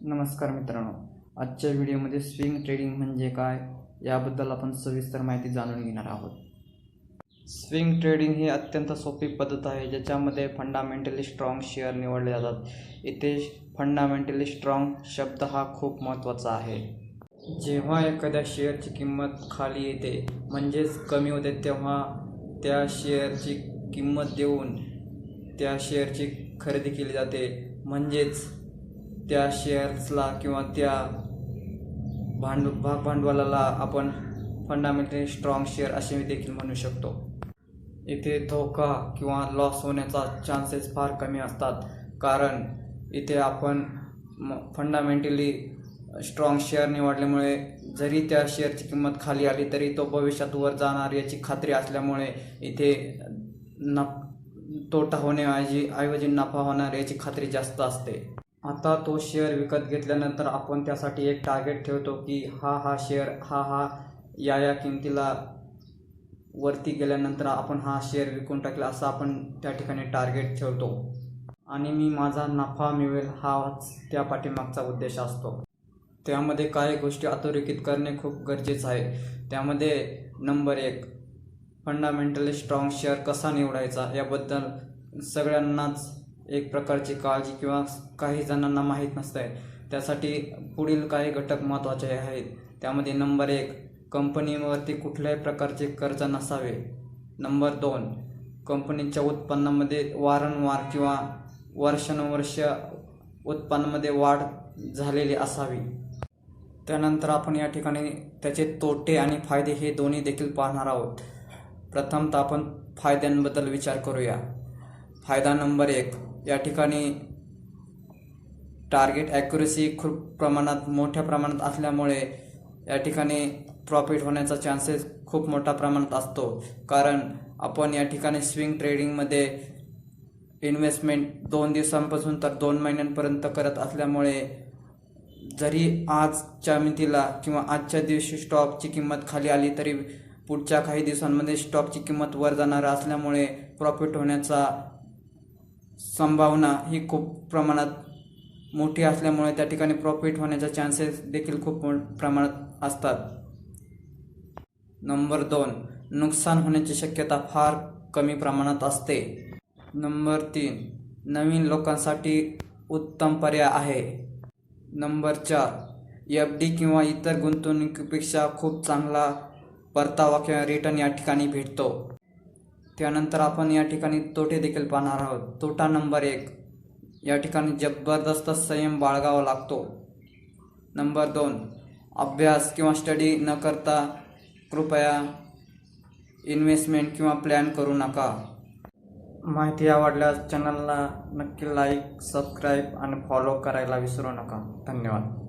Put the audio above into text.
नमस्कार मित्रांनो, आजच्या व्हिडिओमध्ये स्विंग ट्रेडिंग म्हणजे काय याबद्दल आपण सविस्तर माहिती जाणून घेणार आहोत. स्विंग ट्रेडिंग ही अत्यंत सोपी पद्धत आहे ज्याच्यामध्ये फंडामेंटली स्ट्रॉंग शेअर निवडले जातात. इथे फंडामेंटली स्ट्रॉंग शब्द हा खूप महत्त्वाचा आहे. जेव्हा एखाद्या शेअरची किंमत खाली येते म्हणजेच कमी होते तेव्हा त्या शेअरची किंमत देऊन त्या शेअरची खरेदी केली जाते. म्हणजेच त्या शेअर्सला किंवा त्या भागभांडवलाला आपण फंडामेंटली स्ट्रॉंग शेअर असे देखील म्हणू शकतो. इथे धोका किंवा लॉस होण्याचा चान्सेस फार कमी असतात, कारण इथे आपण फंडामेंटली स्ट्रॉंग शेअर निवडल्यामुळे जरी त्या शेअरची किंमत खाली आली तरी तो भविष्यात वर जाणार याची खात्री असल्यामुळे इथे तोटा होण्याऐवजी नफा होणार याची खात्री जास्त असते. आता तो शेअर विकत घेतल्यानंतर आपण त्यासाठी एक टार्गेट ठेवतो की हा शेअर या किमतीला वरती गेल्यानंतर आपण हा शेअर विकून टाकला असं आपण त्या ठिकाणी टार्गेट ठेवतो आणि मी माझा नफा मिळवेल हाच त्या पाठीमागचा उद्देश असतो. त्यामध्ये काही गोष्टी अधोरेखित करणे खूप गरजेचं आहे. त्यामध्ये नंबर 1, फंडामेंटली स्ट्रॉंग शेअर कसा निवडायचा याबद्दल सगळ्यांनाच एक प्रकारची काळजी किंवा काही जणांना माहीत नसते. त्यासाठी पुढील काही घटक महत्त्वाचे आहेत. त्यामध्ये नंबर 1, कंपनीवरती कुठल्याही प्रकारचे कर्ज नसावे. नंबर 2, कंपनीच्या उत्पन्नामध्ये वारंवार किंवा वर्षानुवर्ष उत्पन्नामध्ये वाढ झालेली असावी. त्यानंतर आपण या ठिकाणी त्याचे तोटे आणि फायदे हे दोन्ही देखील पाहणार आहोत. प्रथमतः आपण फायद्यांबद्दल विचार करूया. फायदा नंबर 1, या ठिकाणी टार्गेट ॲक्युरेसी खूप मोठ्या प्रमाणात असल्यामुळे या ठिकाणी प्रॉफिट होण्याचा चान्सेस खूप मोठ्या प्रमाणात असतो. कारण आपण या ठिकाणी स्विंग ट्रेडिंगमध्ये इन्व्हेस्टमेंट 2 दिवसांपासून तर 2 महिन्यांपर्यंत करत असल्यामुळे जरी आजच्या मितीला किंवा आजच्या दिवशी स्टॉकची किंमत खाली आली तरी पुढच्या काही दिवसांमध्ये स्टॉकची किंमत वर जाणार असल्यामुळे प्रॉफिट होण्याचा संभावना ही खूप प्रमाणात मोठी असल्यामुळे त्या ठिकाणी प्रॉफिट होण्याचा चान्सेस देखील खूप प्रमाणात असतात. नंबर 2, नुकसान होण्याची शक्यता फार कमी प्रमाणात असते. नंबर 3, नवीन लोकांसाठी उत्तम पर्याय आहे. नंबर 4, FD किंवा इतर गुंतवणुकीपेक्षा खूप चांगला परतावा किंवा रिटर्न या ठिकाणी भेटतो. त्यानंतर आपण या ठिकाणी तोटे देखील पाहणार आहोत. तोटा नंबर 1, या ठिकाणी जबरदस्त संयम बाळगावा लागतो. नंबर 2, अभ्यास किंवा स्टडी न करता कृपया इन्व्हेस्टमेंट किंवा प्लॅन करू नका. माहिती आवडल्यास चॅनलला नक्की लाईक, सबस्क्राईब आणि फॉलो करायला विसरू नका. धन्यवाद.